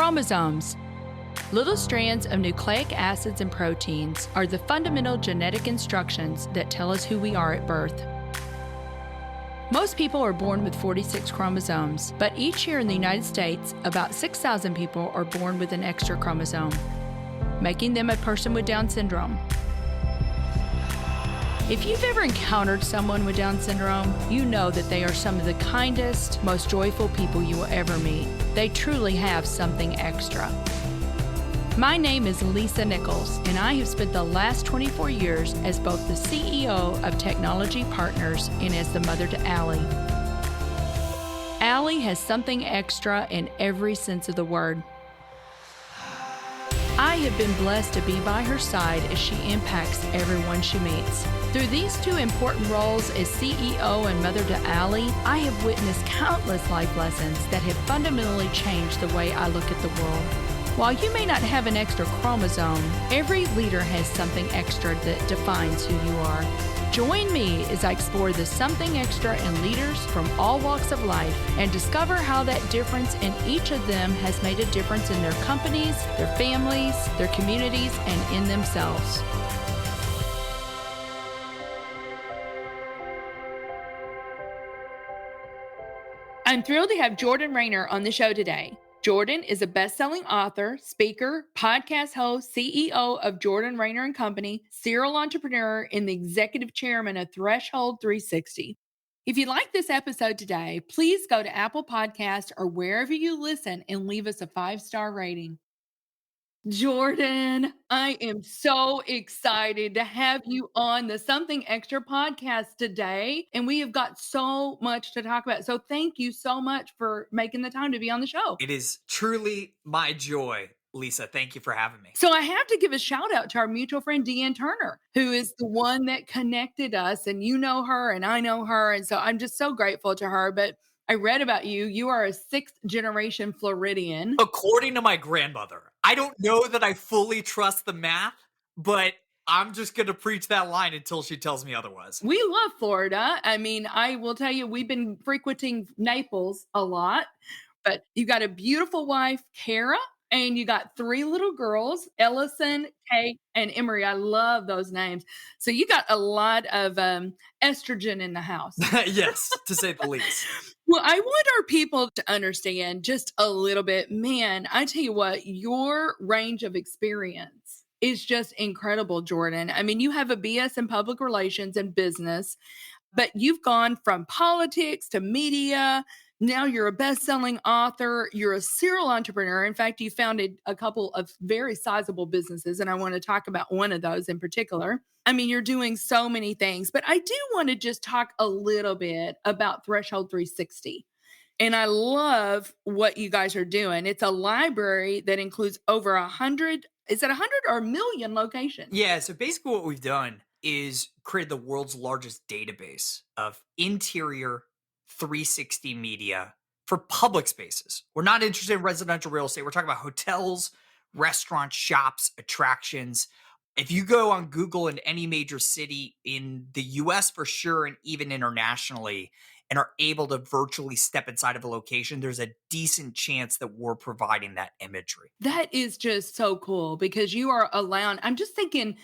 Chromosomes. Little strands of nucleic acids and proteins are the fundamental genetic instructions that tell us who we are at birth. Most people are born with 46 chromosomes, but each year in the United States, about 6,000 people are born with an extra chromosome, making them a person with Down syndrome. If you've ever encountered someone with Down syndrome, you know that they are some of the kindest, most joyful people you will ever meet. They truly have something extra. My name is Lisa Nichols, and I have spent the last 24 years as both the CEO of Technology Partners and as the mother to Allie. Allie has something extra in every sense of the word. I have been blessed to be by her side as she impacts everyone she meets. Through these two important roles as CEO and mother to Allie, I have witnessed countless life lessons that have fundamentally changed the way I look at the world. While you may not have an extra chromosome, every leader has something extra that defines who you are. Join me as I explore the something extra in leaders from all walks of life and discover how that difference in each of them has made a difference in their companies, their families, their communities, and in themselves. I'm thrilled to have Jordan Raynor on the show today. Jordan is a best-selling author, speaker, podcast host, CEO of Jordan Raynor Company, serial entrepreneur, and the executive chairman of Threshold 360. If you like this episode today, please go to Apple Podcasts or wherever you listen and leave us a 5-star rating. Jordan, I am so excited to have you on the Something Extra podcast today. And we have got so much to talk about. So thank you so much for making the time to be on the show. It is truly my joy, Lisa. Thank you for having me. So I have to give a shout out to our mutual friend, Deanne Turner, who is the one that connected us. And you know her and I know her. And so I'm just so grateful to her. But I read about you. You are a 6th generation Floridian. According to my grandmother, I don't know that I fully trust the math, but I'm just going to preach that line until she tells me otherwise. We love Florida. I mean, I will tell you, we've been frequenting Naples a lot, but you got a beautiful wife, Kara, and you got 3 little girls, Ellison, Kate, and Emery. I love those names. So you got a lot of estrogen in the house. Yes, to say the least. Well, I want our people to understand just a little bit. Man, I tell you what, your range of experience is just incredible, Jordan. I mean, you have a BS in public relations and business, but you've gone from politics to media. Now you're a best-selling author. You're a serial entrepreneur. In fact, you founded a couple of very sizable businesses, and I want to talk about one of those in particular. I mean, you're doing so many things, but I do want to just talk a little bit about Threshold 360. And I love what you guys are doing. It's a library that includes over 100, is it 100 or 1,000,000 locations? Yeah, so basically what we've done is create the world's largest database of interior 360 media for public spaces. We're not interested in residential real estate. We're talking about hotels, restaurants, shops, attractions. If you go on Google in any major city in the US for sure, and even internationally, and are able to virtually step inside of a location, there's a decent chance that we're providing that imagery. That is just so cool because you are allowing, I'm just thinking,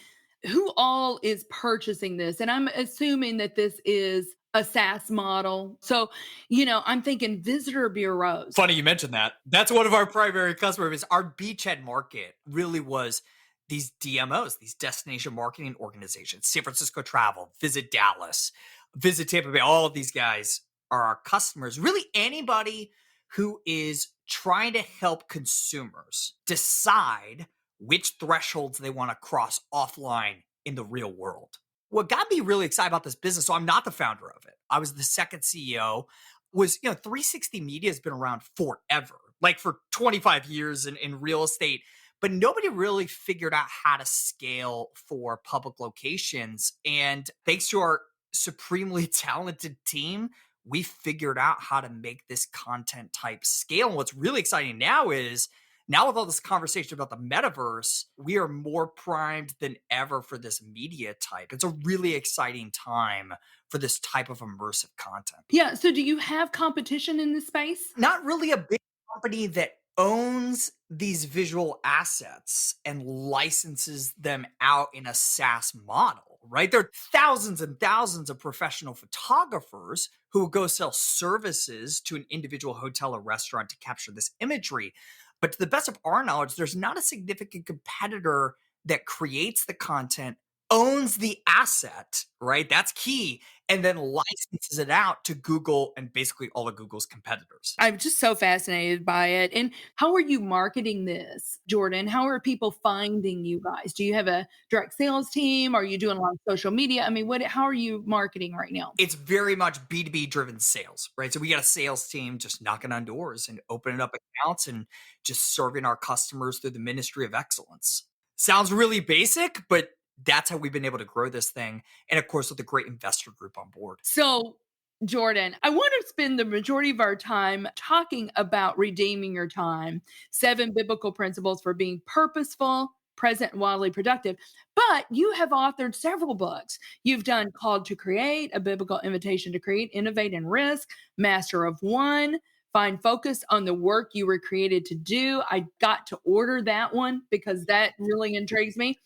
who all is purchasing this? And I'm assuming that this is a SaaS model. So, I'm thinking visitor bureaus. Funny you mentioned that. That's one of our primary customers. Our beachhead market really was these DMOs, these destination marketing organizations, San Francisco Travel, Visit Dallas, Visit Tampa Bay. All of these guys are our customers. Really anybody who is trying to help consumers decide which thresholds they want to cross offline in the real world. What got me really excited about this business, so I'm not the founder of it. I was the second CEO, was, 360 Media has been around forever, like for 25 years in real estate, but nobody really figured out how to scale for public locations. And thanks to our supremely talented team, we figured out how to make this content type scale. And what's really exciting now is, now with all this conversation about the metaverse, we are more primed than ever for this media type. It's a really exciting time for this type of immersive content. Yeah. So do you have competition in this space? Not really a big company that owns these visual assets and licenses them out in a SaaS model, right? There are thousands and thousands of professional photographers who go sell services to an individual hotel or restaurant to capture this imagery. But to the best of our knowledge, there's not a significant competitor that creates the content, owns the asset, right? That's key, and then licenses it out to Google and basically all of Google's competitors. I'm just so fascinated by it. And how are you marketing this, Jordan? How are people finding you guys? Do you have a direct sales team? Are you doing a lot of social media? I mean, how are you marketing right now? It's very much B2B driven sales, right? So we got a sales team just knocking on doors and opening up accounts and just serving our customers through the ministry of excellence. Sounds really basic, but that's how we've been able to grow this thing. And of course, with a great investor group on board. So, Jordan, I want to spend the majority of our time talking about redeeming your time, 7 biblical principles for being purposeful, present, and wildly productive. But you have authored several books. You've done Called to Create, a biblical invitation to create, innovate, and risk, Master of One, find focus on the work you were created to do. I got to order that one because that really intrigues me.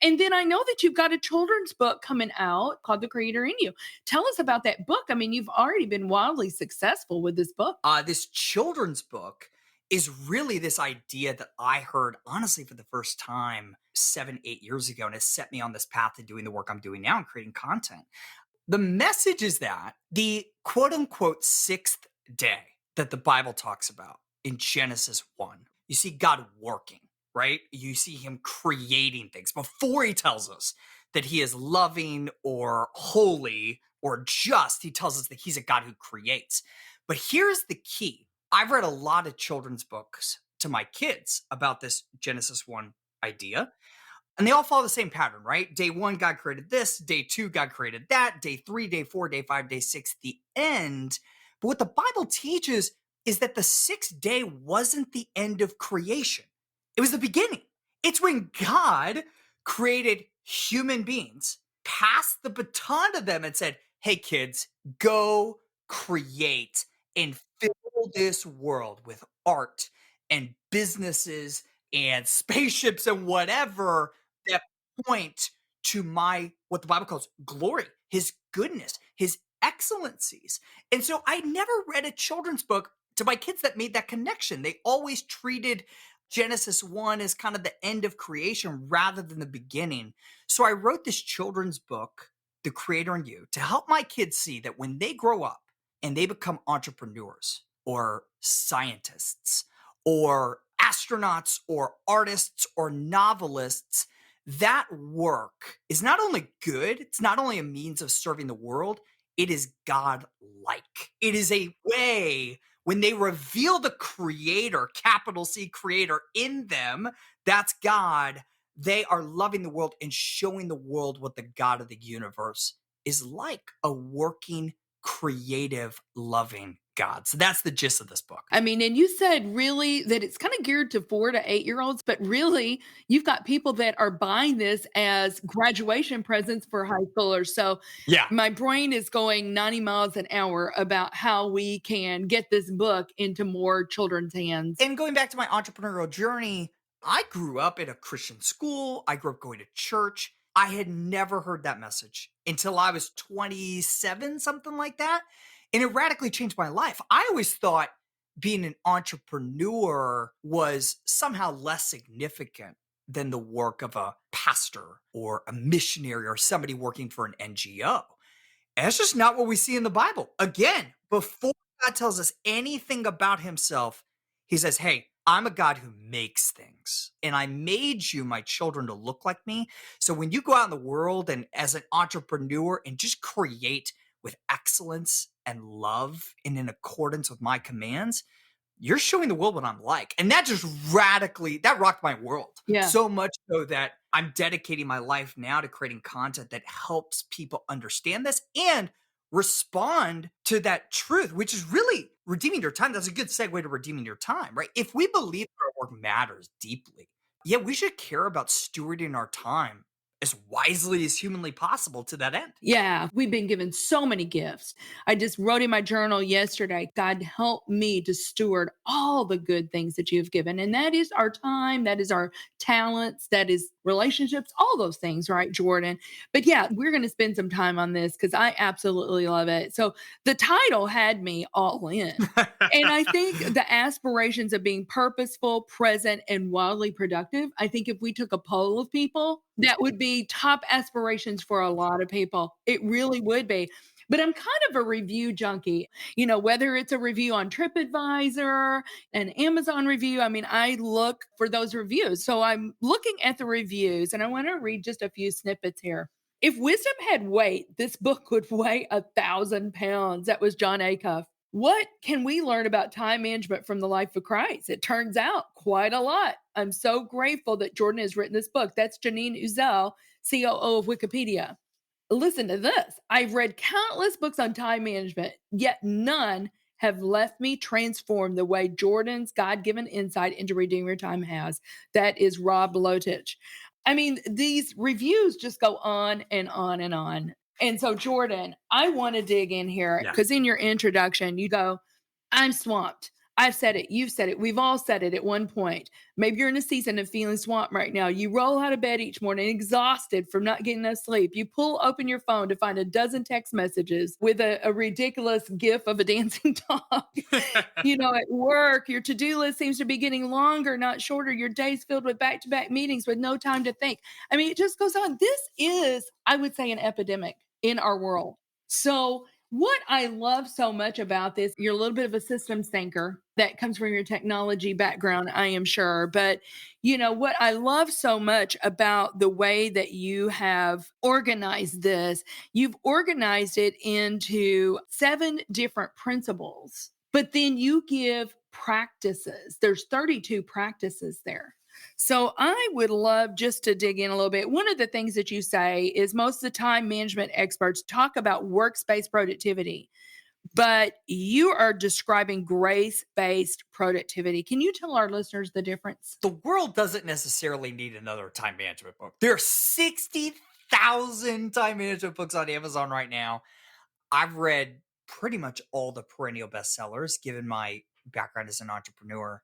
And then I know that you've got a children's book coming out called The Creator in You. Tell us about that book. I mean, you've already been wildly successful with this book. This children's book is really this idea that I heard, honestly, for the first time 7, 8 years ago, and has set me on this path to doing the work I'm doing now and creating content. The message is that the quote unquote sixth day that the Bible talks about in Genesis 1, you see God working, right? You see him creating things before he tells us that he is loving or holy or just. He tells us that he's a God who creates. But here's the key. I've read a lot of children's books to my kids about this Genesis 1 idea. And they all follow the same pattern, right? Day 1, God created this. Day 2, God created that. Day 3, day 4, day 5, day 6, the end. But what the Bible teaches is that the sixth day wasn't the end of creation. It was the beginning. It's when God created human beings, passed the baton to them and said, hey, kids, go create and fill this world with art and businesses and spaceships and whatever that point to my, what the Bible calls glory, his goodness, his excellencies. And so I never read a children's book to my kids that made that connection. They always treated Genesis 1 as kind of the end of creation rather than the beginning. So I wrote this children's book, The Creator in You, to help my kids see that when they grow up and they become entrepreneurs or scientists or astronauts or artists or novelists, that work is not only good, it's not only a means of serving the world, it is God-like. It is a way when they reveal the creator, capital C creator in them, that's God, they are loving the world and showing the world what the God of the universe is like, a working, creative, loving God. So that's the gist of this book. I mean, and you said really that it's kind of geared to 4 to 8 year olds, but really you've got people that are buying this as graduation presents for high schoolers. So Yeah. my brain is going 90 miles an hour about how we can get this book into more children's hands. And going back to my entrepreneurial journey, I grew up in a Christian school. I grew up going to church. I had never heard that message until I was 27, something like that. And it radically changed my life. I always thought being an entrepreneur was somehow less significant than the work of a pastor or a missionary or somebody working for an NGO. And that's just not what we see in the Bible. Again, before God tells us anything about himself, he says, hey, I'm a God who makes things, and I made you, my children, to look like me. So when you go out in the world and as an entrepreneur and just create with excellence and love and in accordance with my commands, you're showing the world what I'm like. And that just that rocked my world. Yeah. So much so that I'm dedicating my life now to creating content that helps people understand this and respond to that truth, which is really redeeming your time. That's a good segue to redeeming your time, right? If we believe our work matters deeply, yeah, we should care about stewarding our time as wisely as humanly possible to that end. Yeah, we've been given so many gifts. I just wrote in my journal yesterday, God, help me to steward all the good things that you've given. And that is our time, that is our talents, that is relationships, all those things, right, Jordan? But yeah, we're going to spend some time on this because I absolutely love it. So the title had me all in. And I think the aspirations of being purposeful, present, and wildly productive, I think if we took a poll of people, that would be top aspirations for a lot of people. It really would be. But I'm kind of a review junkie, whether it's a review on TripAdvisor, an Amazon review. I mean, I look for those reviews. So I'm looking at the reviews and I want to read just a few snippets here. If wisdom had weight, this book would weigh 1,000 pounds. That was John Acuff. What can we learn about time management from the life of Christ? It turns out quite a lot. I'm so grateful that Jordan has written this book. That's Janine Uzel, COO of Wikipedia. Listen to this. I've read countless books on time management, yet none have left me transformed the way Jordan's God-given insight into redeeming your time has. That is Rob Lotich. I mean, these reviews just go on and on and on. And so, Jordan, I want to dig in here Yeah. because in your introduction, you go, I'm swamped. I've said it. You've said it. We've all said it at one point. Maybe you're in a season of feeling swamped right now. You roll out of bed each morning exhausted from not getting enough sleep. You pull open your phone to find a dozen text messages with a ridiculous gif of a dancing dog. At work, your to-do list seems to be getting longer, not shorter. Your day's filled with back-to-back meetings with no time to think. I mean, it just goes on. This is, I would say, an epidemic in our world. So what I love so much about this, you're a little bit of a systems thinker. That comes from your technology background, I am sure. But, what I love so much about the way that you have organized this, you've organized it into 7 different principles, but then you give practices. There's 32 practices there. So I would love just to dig in a little bit. One of the things that you say is most of the time management experts talk about workspace productivity, but you are describing grace-based productivity. Can you tell our listeners the difference? The world doesn't necessarily need another time management book. There are 60,000 time management books on Amazon right now. I've read pretty much all the perennial bestsellers, given my background as an entrepreneur.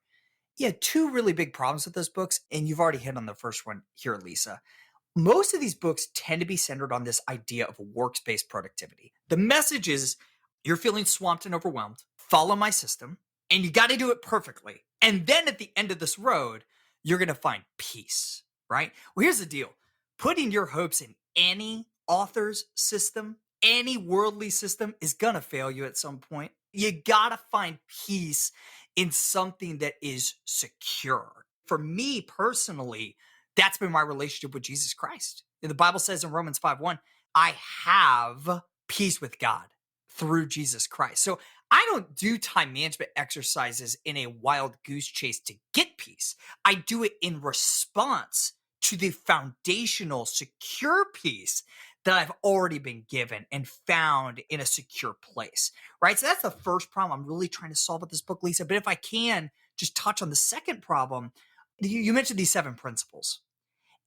Yeah, 2 really big problems with those books, and you've already hit on the first one here, Lisa. Most of these books tend to be centered on this idea of workspace productivity. The message is you're feeling swamped and overwhelmed. Follow my system, and you got to do it perfectly. And then at the end of this road, you're going to find peace, right? Well, here's the deal. Putting your hopes in any author's system, any worldly system is going to fail you at some point. You got to find peace in something that is secure. For me personally, that's been my relationship with Jesus Christ. The Bible says in Romans 5:1, I have peace with God through Jesus Christ. So I don't do time management exercises in a wild goose chase to get peace. I do it in response to the foundational secure peace that I've already been given and found in a secure place, right? So that's the first problem I'm really trying to solve with this book, Lisa. But if I can just touch on the second problem, you mentioned these 7 principles.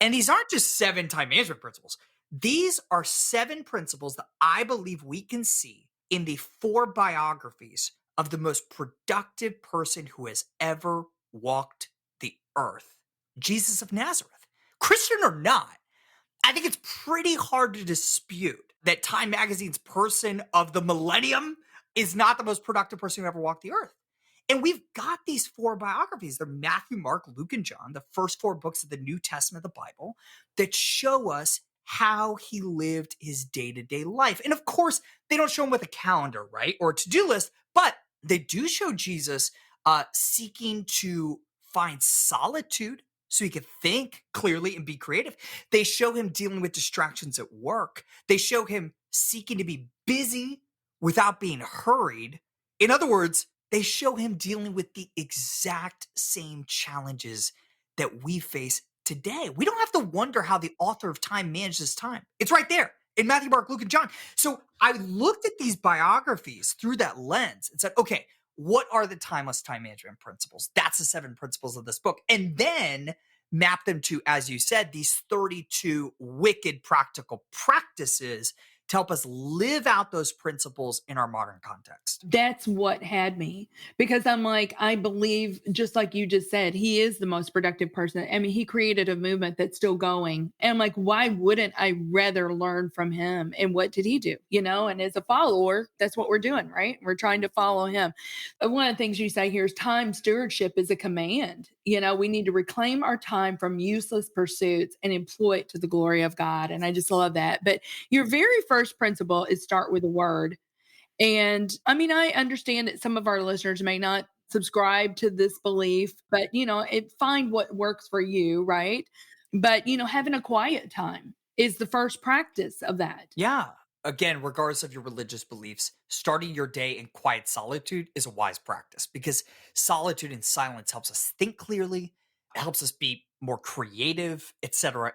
And these aren't just 7 time management principles. These are 7 principles that I believe we can see in the 4 biographies of the most productive person who has ever walked the earth, Jesus of Nazareth. Christian or not, I think it's pretty hard to dispute that Time Magazine's person of the millennium is not the most productive person who ever walked the earth. And we've got these 4 biographies. They're Matthew, Mark, Luke, and John, the first 4 books of the New Testament of the Bible that show us how he lived his day-to-day life. And of course, they don't show him with a calendar, right? Or a to-do list, but they do show Jesus seeking to find solitude so he could think clearly and be creative. They show him dealing with distractions at work. They show him seeking to be busy without being hurried. In other words, they show him dealing with the exact same challenges that we face today. We don't have to wonder how the author of time managed his time. It's right there in Matthew, Mark, Luke, and John. So I looked at these biographies through that lens and said, okay, what are the timeless time management principles? That's the 7 principles of this book. And then map them to, as you said, these 32 wicked practical practices to help us live out those principles in our modern context. That's what had me because I'm like, I believe, just like you just said, he is the most productive person. I mean, he created a movement that's still going. And I'm like, why wouldn't I rather learn from him? And what did he do? And as a follower, that's what we're doing, right? We're trying to follow him. One of the things you say here is time stewardship is a command. We need to reclaim our time from useless pursuits and employ it to the glory of God. And I just love that. But your very first principle is start with a word. And I mean, I understand that some of our listeners may not subscribe to this belief, but find what works for you, right? But having a quiet time is the first practice of that. Yeah. Again, regardless of your religious beliefs, starting your day in quiet solitude is a wise practice because solitude and silence helps us think clearly, helps us be more creative, etc.,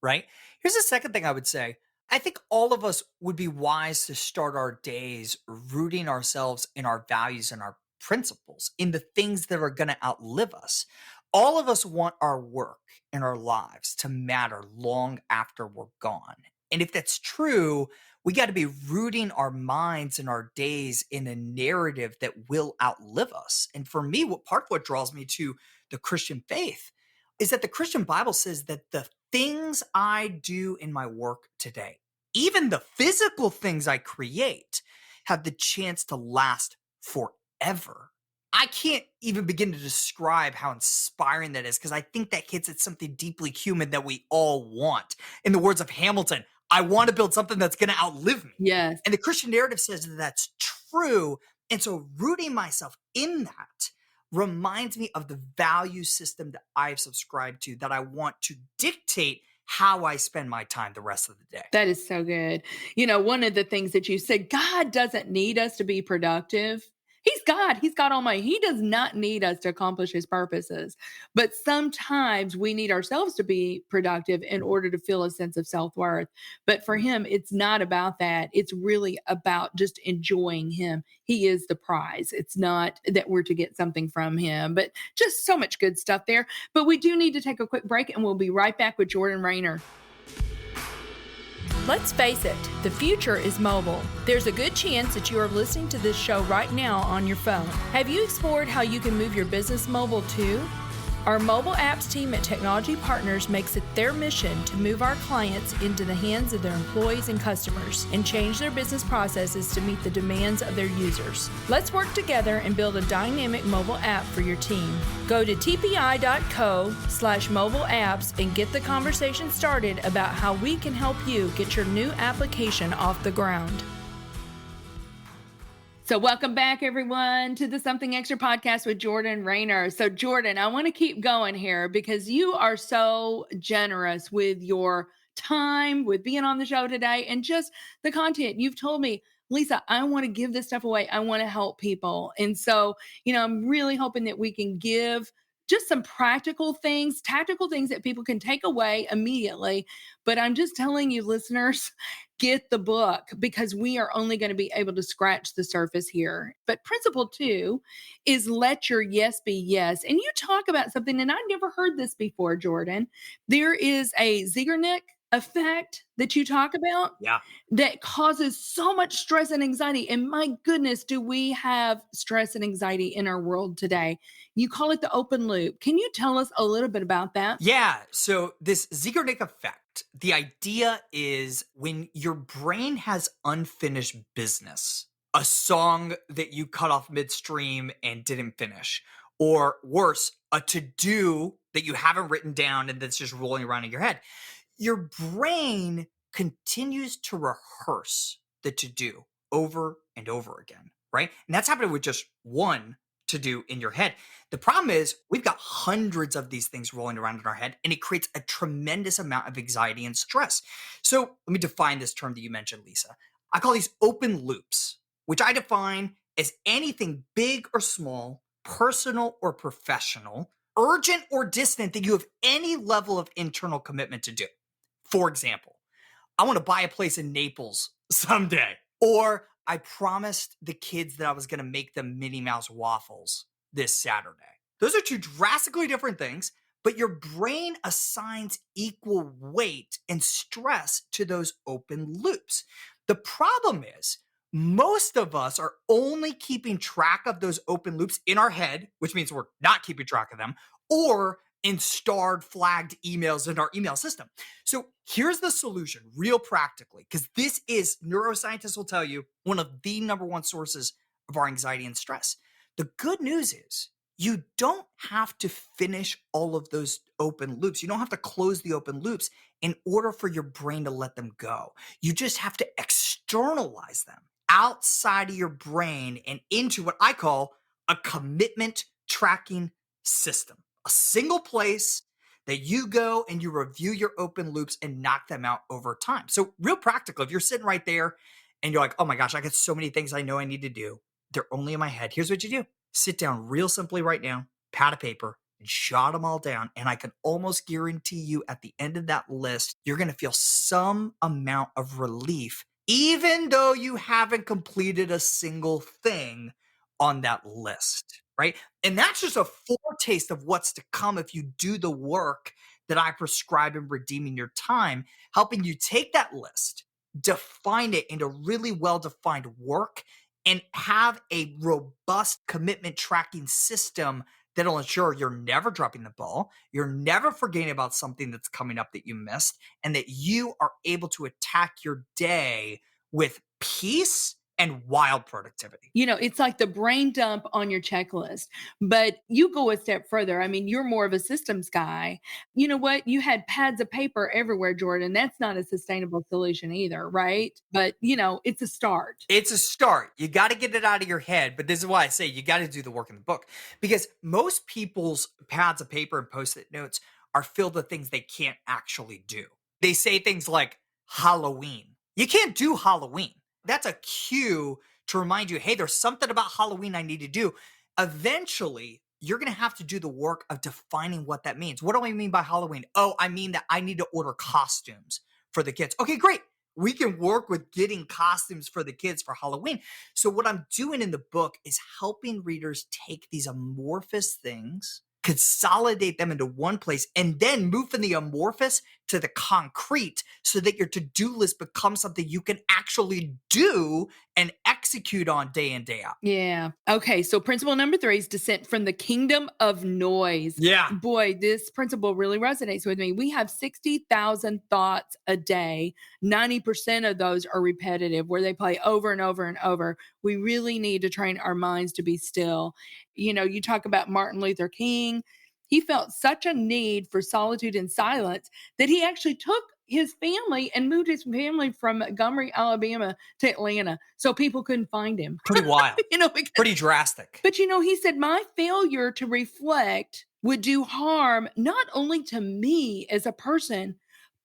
right? Here's the second thing I would say. I think all of us would be wise to start our days rooting ourselves in our values and our principles, in the things that are going to outlive us. All of us want our work and our lives to matter long after we're gone. And if that's true, we got to be rooting our minds and our days in a narrative that will outlive us. And for me, part of what draws me to the Christian faith is that the Christian Bible says that the things I do in my work today, even the physical things I create, have the chance to last forever. I can't even begin to describe how inspiring that is because I think that hits at something deeply human that we all want. In the words of Hamilton, I want to build something that's going to outlive me. Yes. And the Christian narrative says that that's true. And so rooting myself in that reminds me of the value system that I've subscribed to, that I want to dictate how I spend my time the rest of the day. That is so good. One of the things that you said, God doesn't need us to be productive. He's God. He's God Almighty. He does not need us to accomplish his purposes. But sometimes we need ourselves to be productive in order to feel a sense of self-worth. But for him, it's not about that. It's really about just enjoying him. He is the prize. It's not that we're to get something from him, but just so much good stuff there. But we do need to take a quick break and we'll be right back with Jordan Raynor. Let's face it, the future is mobile. There's a good chance that you are listening to this show right now on your phone. Have you explored how you can move your business mobile too? Our mobile apps team at Technology Partners makes it their mission to move our clients into the hands of their employees and customers and change their business processes to meet the demands of their users. Let's work together and build a dynamic mobile app for your team. Go to tpi.co/mobile apps and get the conversation started about how we can help you get your new application off the ground. So welcome back, everyone, to the Something Extra podcast with Jordan Raynor. So Jordan, I want to keep going here because you are so generous with your time, with being on the show today, and just the content. You've told me, Lisa, I want to give this stuff away. I want to help people. And so, I'm really hoping that we can give just some practical things, tactical things that people can take away immediately. But I'm just telling you, listeners, get the book because we are only going to be able to scratch the surface here. But principle 2 is let your yes be yes. And you talk about something, and I never heard this before, Jordan. There is a Zeigarnik effect that you talk about that causes so much stress and anxiety. And my goodness, do we have stress and anxiety in our world today? You call it the open loop. Can you tell us a little bit about that? Yeah. So this Zeigarnik effect, the idea is when your brain has unfinished business, a song that you cut off midstream and didn't finish, or worse, a to-do that you haven't written down and that's just rolling around in your head. Your brain continues to rehearse the to-do over and over again, right? And that's happening with just one to-do in your head. The problem is we've got hundreds of these things rolling around in our head, and it creates a tremendous amount of anxiety and stress. So let me define this term that you mentioned, Lisa. I call these open loops, which I define as anything big or small, personal or professional, urgent or distant that you have any level of internal commitment to do. For example, I want to buy a place in Naples someday. Or I promised the kids that I was going to make them Minnie Mouse waffles this Saturday. Those are two drastically different things, but your brain assigns equal weight and stress to those open loops. The problem is, most of us are only keeping track of those open loops in our head, which means we're not keeping track of them, or in starred flagged emails in our email system. So here's the solution, real practically, because this is, neuroscientists will tell you, one of the number one sources of our anxiety and stress. The good news is you don't have to finish all of those open loops. You don't have to close the open loops in order for your brain to let them go. You just have to externalize them outside of your brain and into what I call a commitment tracking system, a single place that you go and you review your open loops and knock them out over time. So, real practical, if you're sitting right there and you're like, oh my gosh, I got so many things I know I need to do, they're only in my head. Here's what you do: sit down real simply right now, pad of paper, and jot them all down. And I can almost guarantee you at the end of that list, you're going to feel some amount of relief, even though you haven't completed a single thing on that list, right? And that's just a foretaste of what's to come if you do the work that I prescribe in Redeeming Your Time, helping you take that list, define it into really well defined work, and have a robust commitment tracking system that'll ensure you're never dropping the ball, you're never forgetting about something that's coming up that you missed, and that you are able to attack your day with peace and wild productivity. It's like the brain dump on your checklist, but you go a step further. I mean, you're more of a systems guy. You know what? You had pads of paper everywhere, Jordan. That's not a sustainable solution either, right? But, it's a start. It's a start. You got to get it out of your head. But this is why I say you got to do the work in the book, because most people's pads of paper and post-it notes are filled with things they can't actually do. They say things like Halloween. You can't do Halloween. That's a cue to remind you, hey, there's something about Halloween I need to do. Eventually, you're going to have to do the work of defining what that means. What do I mean by Halloween? Oh, I mean that I need to order costumes for the kids. Okay, great. We can work with getting costumes for the kids for Halloween. So what I'm doing in the book is helping readers take these amorphous things, consolidate them into one place, and then move from the amorphous to the concrete so that your to-do list becomes something you can actually do and execute on day in, day out. Yeah. Okay. So principle number 3 is descent from the kingdom of noise. Yeah. Boy, this principle really resonates with me. We have 60,000 thoughts a day. 90% of those are repetitive, where they play over and over and over. We really need to train our minds to be still. You talk about Martin Luther King. He felt such a need for solitude and silence that he actually took his family and moved his family from Montgomery, Alabama to Atlanta so people couldn't find him. Pretty wild. Because, pretty drastic. But he said, my failure to reflect would do harm not only to me as a person,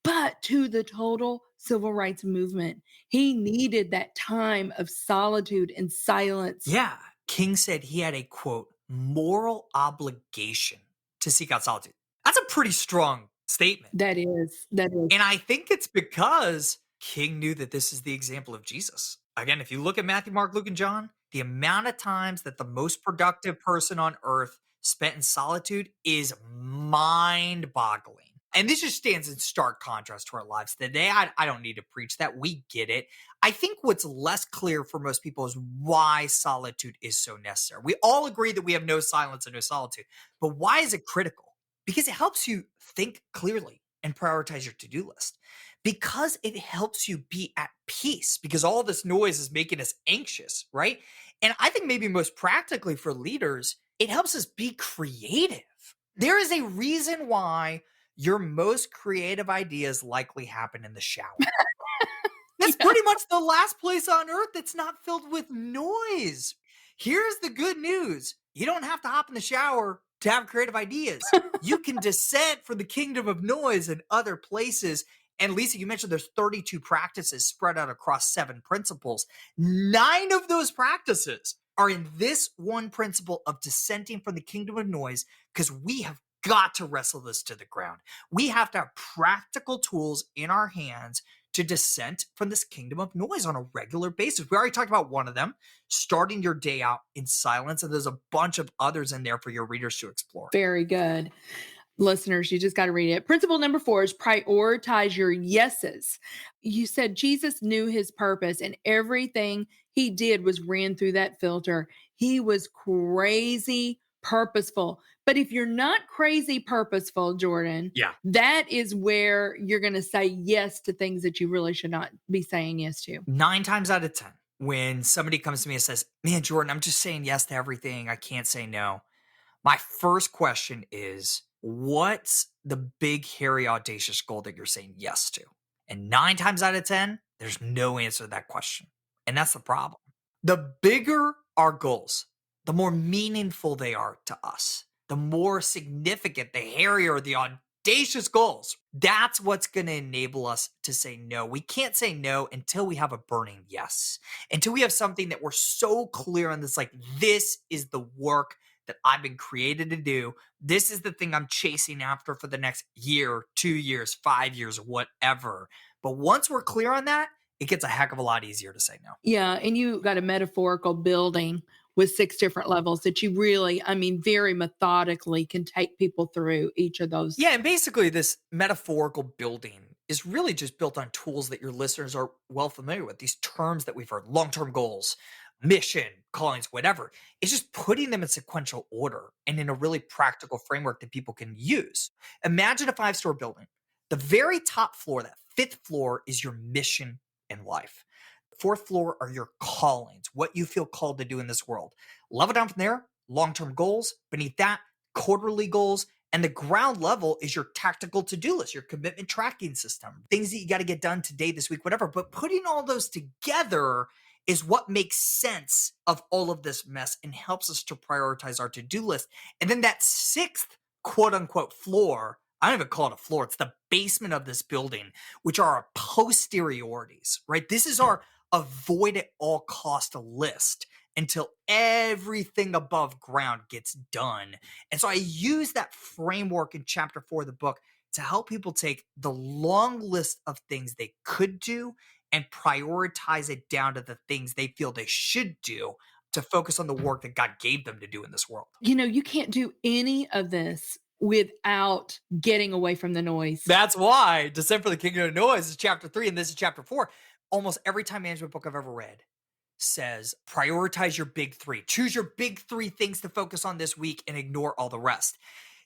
but to the total civil rights movement. He needed that time of solitude and silence. Yeah. King said he had a, quote, moral obligation to seek out solitude. That's a pretty strong statement. That is. And I think it's because King knew that this is the example of Jesus. Again, if you look at Matthew, Mark, Luke, and John, the amount of times that the most productive person on earth spent in solitude is mind-boggling. And this just stands in stark contrast to our lives today. I don't need to preach that. We get it. I think what's less clear for most people is why solitude is so necessary. We all agree that we have no silence and no solitude. But why is it critical? Because it helps you think clearly and prioritize your to-do list. Because it helps you be at peace. Because all this noise is making us anxious, right? And I think maybe most practically for leaders, it helps us be creative. There is a reason why your most creative ideas likely happen in the shower. That's pretty much the last place on earth that's not filled with noise. Here's the good news. You don't have to hop in the shower to have creative ideas. You can descend from the kingdom of noise in other places. And Lisa, you mentioned there's 32 practices spread out across 7 principles. 9 of those practices are in this one principle of dissenting from the kingdom of noise, because we have got to wrestle this to the ground. We have to have practical tools in our hands to dissent from this kingdom of noise on a regular basis. We already talked about one of them, starting your day out in silence. And there's a bunch of others in there for your readers to explore. Very good. Listeners, you just got to read it. Principle number 4 is prioritize your yeses. You said Jesus knew his purpose and everything he did was ran through that filter. He was crazy purposeful. But if you're not crazy purposeful, Jordan, Yeah. that is where you're going to say yes to things that you really should not be saying yes to. 9 times out of 10, when somebody comes to me and says, "Man, Jordan, I'm just saying yes to everything. I can't say no." My first question is, what's the big, hairy, audacious goal that you're saying yes to? And 9 times out of 10, there's no answer to that question. And that's the problem. The bigger our goals, the more meaningful they are to us, the more significant, the hairier, the audacious goals. That's what's going to enable us to say no. We can't say no until we have a burning yes, until we have something that we're so clear on this, like, this is the work that I've been created to do. This is the thing I'm chasing after for the next year, 2 years, 5 years, whatever. But once we're clear on that, it gets a heck of a lot easier to say no. Yeah. And you got a metaphorical building with 6 different levels that you really, I mean, very methodically can take people through each of those. Yeah, and basically this metaphorical building is really just built on tools that your listeners are well familiar with. These terms that we've heard, long-term goals, mission, callings, whatever. It's just putting them in sequential order and in a really practical framework that people can use. Imagine a 5-story building. The very top floor, that 5th floor, is your mission in life. The 4th floor are your callings, what you feel called to do in this world. Level down from there, long-term goals. Beneath that, quarterly goals. And the ground level is your tactical to-do list, your commitment tracking system, things that you got to get done today, this week, whatever. But putting all those together is what makes sense of all of this mess and helps us to prioritize our to-do list. And then that 6th quote unquote floor, I don't even call it a floor, it's the basement of this building, which are our posteriorities, right? This is our avoid at all cost list until everything above ground gets done. And so I use that framework in chapter 4 of the book to help people take the long list of things they could do and prioritize it down to the things they feel they should do to focus on the work that God gave them to do in this world. You know, you can't do any of this without getting away from the noise. That's why Descent for the Kingdom of Noise is chapter 3 and this is chapter 4. Almost every time management book I've ever read says prioritize your big 3. Choose your big 3 things to focus on this week and ignore all the rest.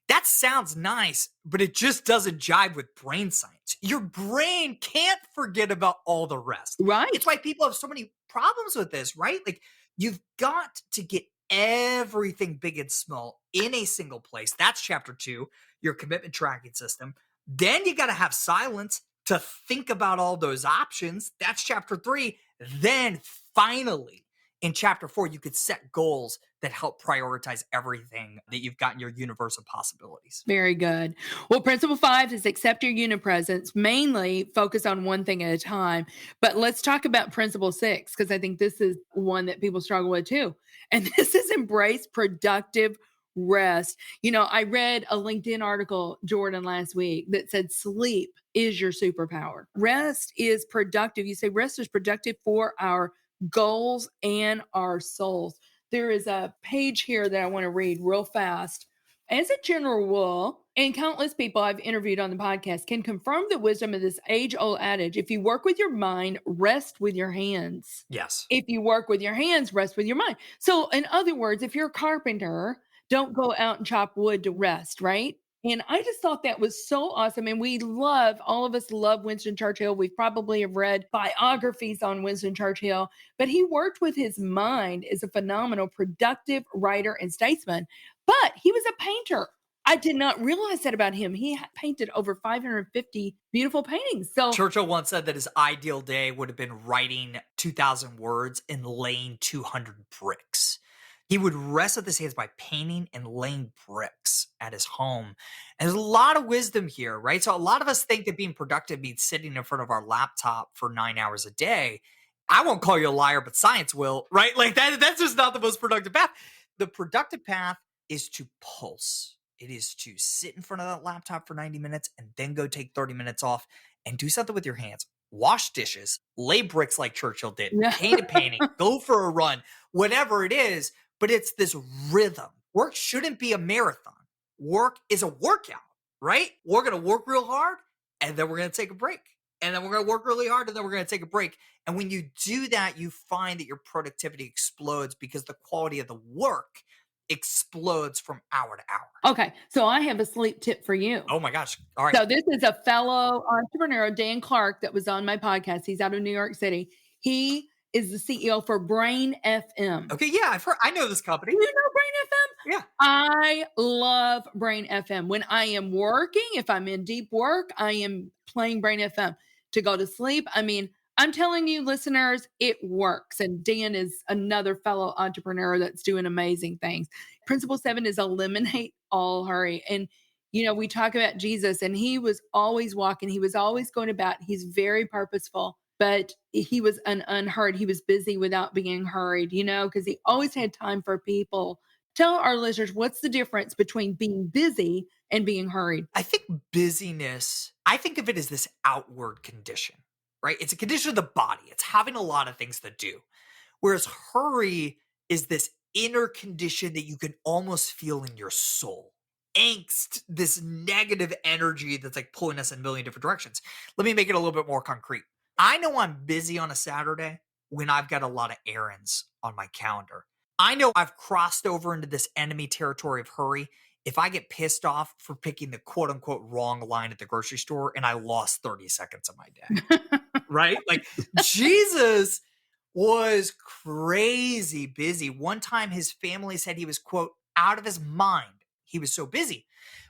That sounds nice, but it just doesn't jive with brain science. Your brain can't forget about all the rest. Right. It's why people have so many problems with this, right? Like, you've got to get everything big and small in a single place. That's chapter 2, your commitment tracking system. Then you got to have silence to think about all those options. That's chapter 3. Then finally, in chapter 4, you could set goals that help prioritize everything that you've got in your universe of possibilities. Very good. Well, principle 5 is accept your unipresence, mainly focus on one thing at a time. But let's talk about principle 6, because I think this is one that people struggle with too. And this is embrace productive rest. You know, I read a LinkedIn article, Jordan, last week that said sleep is your superpower. Rest is productive. You say rest is productive for our goals and our souls. There is a page here that I want to read real fast. As a general rule, and countless people I've interviewed on the podcast can confirm the wisdom of this age-old adage, if you work with your mind, rest with your hands. Yes. If you work with your hands, rest with your mind. So in other words, if you're a carpenter, don't go out and chop wood to rest, right? And I just thought that was so awesome. And all of us love Winston Churchill. We probably have read biographies on Winston Churchill, but he worked with his mind as a phenomenal, productive writer and statesman. But he was a painter. I did not realize that about him. He painted over 550 beautiful paintings. So Churchill once said that his ideal day would have been writing 2,000 words and laying 200 bricks. He would rest with his hands by painting and laying bricks at his home. And there's a lot of wisdom here, right? So a lot of us think that being productive means sitting in front of our laptop for 9 hours a day. I won't call you a liar, but science will, right? Like that's just not the most productive path. The productive path is to pulse. It is to sit in front of that laptop for 90 minutes and then go take 30 minutes off and do something with your hands. Wash dishes, lay bricks like Churchill did, paint a painting, go for a run, whatever it is. But it's this rhythm. Work shouldn't be a marathon. Work is a workout. right? We're going to work real hard and then we're going to take a break. And then we're going to work really hard and then we're going to take a break. And when you do that, you find that your productivity explodes because the quality of the work explodes from hour to hour. Okay, so I have a sleep tip for you. Oh my gosh. All right. So this is a fellow entrepreneur, Dan Clark, that was on my podcast. He's out of New York City. He is the CEO for Brain FM. Okay, yeah, I know this company. You know Brain FM? Yeah. I love Brain FM. When I am working, if I'm in deep work, I am playing Brain FM to go to sleep. I mean, I'm telling you, listeners, it works. And Dan is another fellow entrepreneur that's doing amazing things. Principle 7 is eliminate all hurry. And, you know, we talk about Jesus, and he was always walking. He was always going about. He's very purposeful, but he was unhurried. He was busy without being hurried, you know, because he always had time for people. Tell our listeners, what's the difference between being busy and being hurried? I think busyness, I think of it as this outward condition, right? It's a condition of the body. It's having a lot of things to do. Whereas hurry is this inner condition that you can almost feel in your soul. Angst, this negative energy that's like pulling us in a million different directions. Let me make it a little bit more concrete. I know I'm busy on a Saturday when I've got a lot of errands on my calendar. I know I've crossed over into this enemy territory of hurry if I get pissed off for picking the quote unquote wrong line at the grocery store and I lost 30 seconds of my day, right? Like Jesus was crazy busy. One time his family said he was, quote, out of his mind. He was so busy,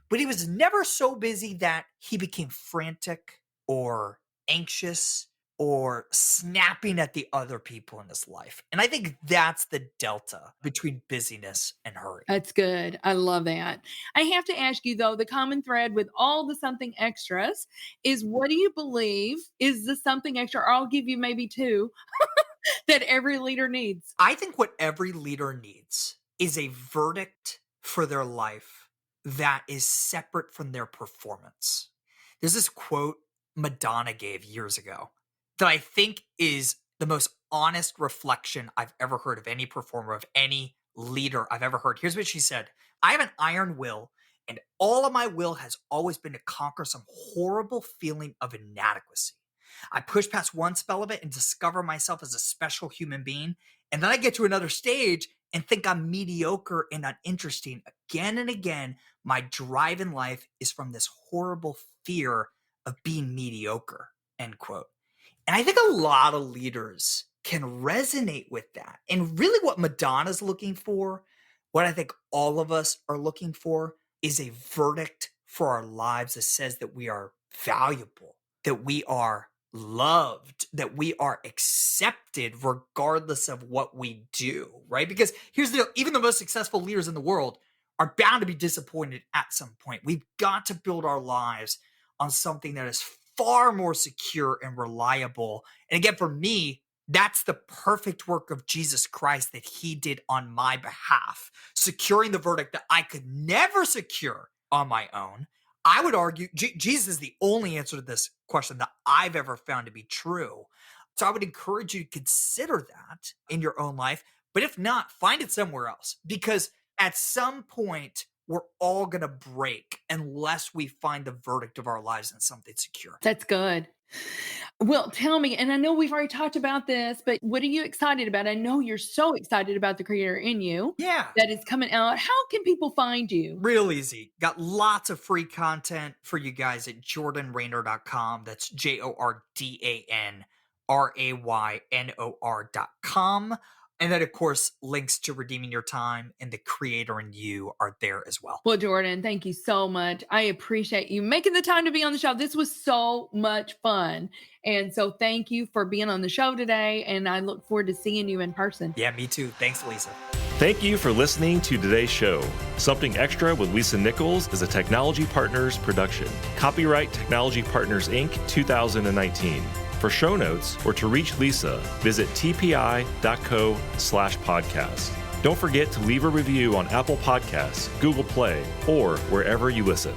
but he was never so busy that he became frantic or anxious or snapping at the other people in his life. And I think that's the delta between busyness and hurry. That's good. I love that. I have to ask you, though, the common thread with all the something extras is, what do you believe is the something extra, or I'll give you maybe two, that every leader needs? I think what every leader needs is a verdict for their life that is separate from their performance. There's this quote Madonna gave years ago that I think is the most honest reflection I've ever heard of any performer, of any leader I've ever heard. Here's what she said. I have an iron will, and all of my will has always been to conquer some horrible feeling of inadequacy. I push past one spell of it and discover myself as a special human being. And then I get to another stage and think I'm mediocre and uninteresting. Again and again, my drive in life is from this horrible fear of being mediocre, end quote. And I think a lot of leaders can resonate with that. And really what Madonna's looking for, what I think all of us are looking for, is a verdict for our lives that says that we are valuable, that we are loved, that we are accepted regardless of what we do, right? Because here's the deal, even the most successful leaders in the world are bound to be disappointed at some point. We've got to build our lives on something that is far more secure and reliable. And again, for me, that's the perfect work of Jesus Christ that he did on my behalf, securing the verdict that I could never secure on my own. I would argue Jesus is the only answer to this question that I've ever found to be true. So I would encourage you to consider that in your own life. But if not, find it somewhere else, because at some point, we're all going to break unless we find the verdict of our lives in something secure. That's good. Well, tell me, and I know we've already talked about this, but what are you excited about? I know you're so excited about the creator in you. Yeah. That is coming out. How can people find you? Real easy. Got lots of free content for you guys at jordanraynor.com. That's JordanRaynor.com. And then, of course, links to Redeeming Your Time and the Creator in You are there as well. Well, Jordan, thank you so much. I appreciate you making the time to be on the show. This was so much fun. And so thank you for being on the show today. And I look forward to seeing you in person. Yeah, me too. Thanks, Lisa. Thank you for listening to today's show. Something Extra with Lisa Nichols is a Technology Partners production. Copyright Technology Partners, Inc., 2019. For show notes or to reach Lisa, visit tpi.co/podcast. Don't forget to leave a review on Apple Podcasts, Google Play, or wherever you listen.